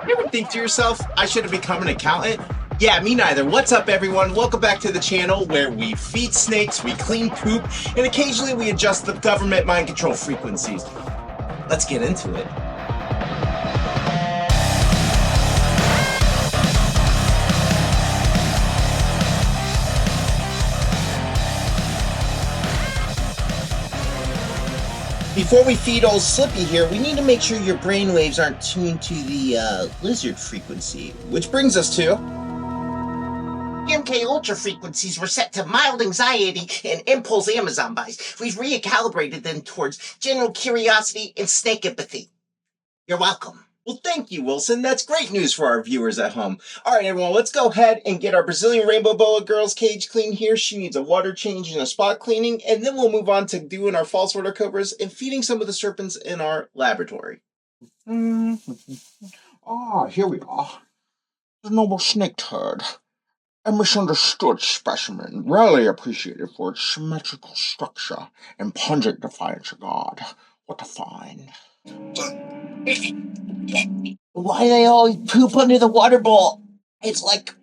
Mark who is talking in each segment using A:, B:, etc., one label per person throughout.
A: You ever think to yourself, I should have become an accountant? Yeah, me neither. What's up, everyone? Welcome back to the channel where we feed snakes, we clean poop, and occasionally we adjust the government mind control frequencies. Let's get into it. Before we feed old Slippy here, we need to make sure your brainwaves aren't tuned to the lizard frequency. Which brings us to...
B: MK Ultra frequencies were set to mild anxiety and impulse Amazon buys. We've recalibrated them towards general curiosity and snake empathy. You're welcome.
A: Well, thank you, Wilson. That's great news for our viewers at home. All right, everyone, let's go ahead and get our Brazilian rainbow boa girl's cage clean here. She needs a water change and a spot cleaning, and then we'll move on to doing our false water cobras and feeding some of the serpents in our laboratory.
C: Here we are. The noble snake turd. A misunderstood specimen, rarely appreciated for its symmetrical structure and pungent defiance of God. What a find.
B: Why do they always poop under the water bowl? It's like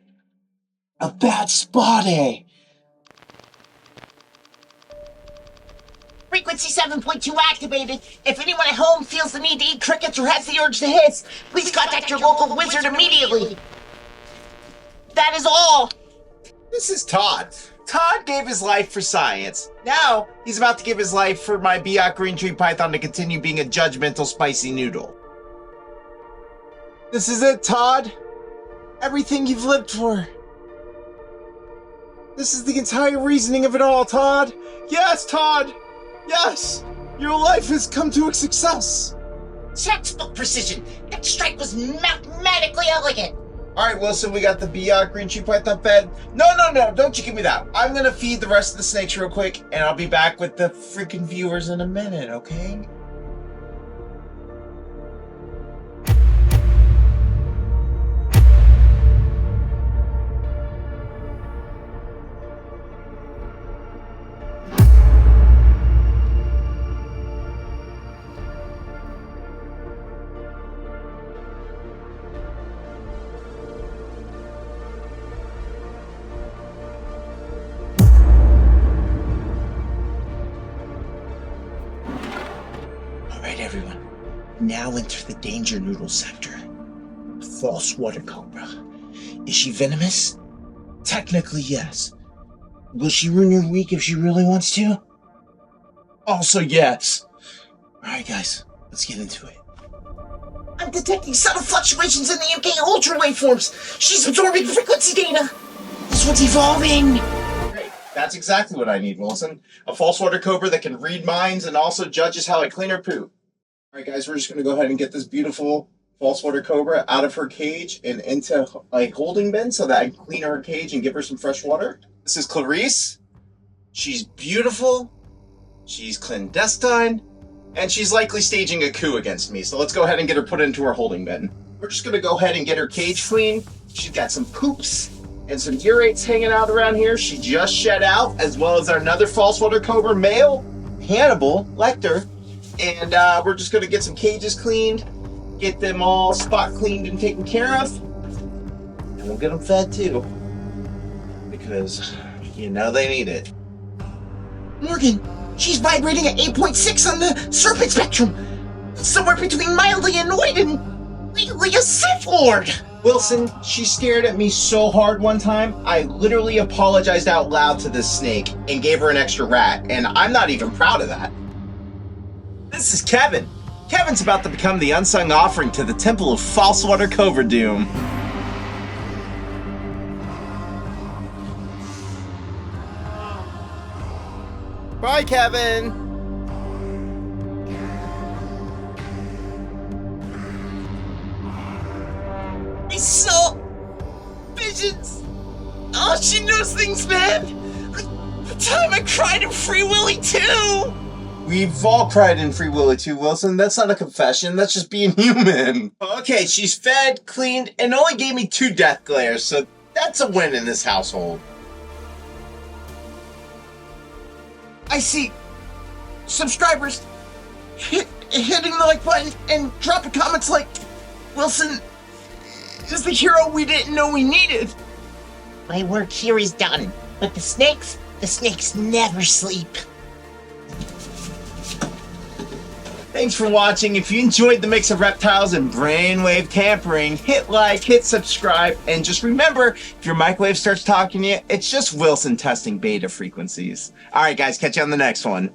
B: a bad spot, eh? Frequency 7.2 activated. If anyone at home feels the need to eat crickets or has the urge to hiss, please contact your local wizard immediately. That is all.
A: This is Todd. Todd gave his life for science. Now, he's about to give his life for my Biak green tree python to continue being a judgmental spicy noodle. This is it, Todd. Everything you've lived for. This is the entire reasoning of it all, Todd. Yes, Todd. Yes. Your life has come to a success.
B: Textbook precision. That strike was mathematically elegant.
A: All right, Wilson, we got the Biak green tree python fed. No, don't you give me that. I'm going to feed the rest of the snakes real quick, and I'll be back with the freaking viewers in a minute, okay? Everyone, now enter the danger noodle sector. False water cobra. Is she venomous? Technically, yes. Will she ruin your week if she really wants to? Also, yes. Alright, guys, let's get into it.
B: I'm detecting subtle fluctuations in the MK Ultra waveforms. She's absorbing frequency data. This one's evolving.
A: Great. That's exactly what I need, Wilson. A false water cobra that can read minds and also judges how I clean her poop. Alright guys, we're just going to go ahead and get this beautiful false water cobra out of her cage and into a holding bin so that I can clean her cage and give her some fresh water. This is Clarice. She's beautiful, she's clandestine, and she's likely staging a coup against me. So let's go ahead and get her put into her holding bin. We're just going to go ahead and get her cage clean. She's got some poops and some urates hanging out around here. She just shed out, as well as another false water cobra male, Hannibal Lecter. And we're just going to get some cages cleaned, get them all spot cleaned and taken care of, and we'll get them fed too, because you know they need it.
B: Morgan, she's vibrating at 8.6 on the serpent spectrum. Somewhere between mildly annoyed and legally a Sith Lord.
A: Wilson, she stared at me so hard one time, I literally apologized out loud to this snake and gave her an extra rat, and I'm not even proud of that. This is Kevin. Kevin's about to become the unsung offering to the Temple of False Water Cobra Doom. Bye, Kevin.
B: I saw visions. Oh, she knows things, man. Like the time I cried in Free Willy 2.
A: We've all cried in Free Willy 2, Wilson. That's not a confession. That's just being human. Okay, she's fed, cleaned, and only gave me 2 death glares, so that's a win in this household.
B: I see subscribers hitting the like button and dropping comments like, Wilson,
A: is the hero we didn't know we needed.
B: My work here is done, but the snakes never sleep.
A: Thanks for watching. If you enjoyed the mix of reptiles and brainwave tampering, hit like, hit subscribe, and just remember, if your microwave starts talking to you, it's just Wilson testing beta frequencies. All right, guys, catch you on the next one.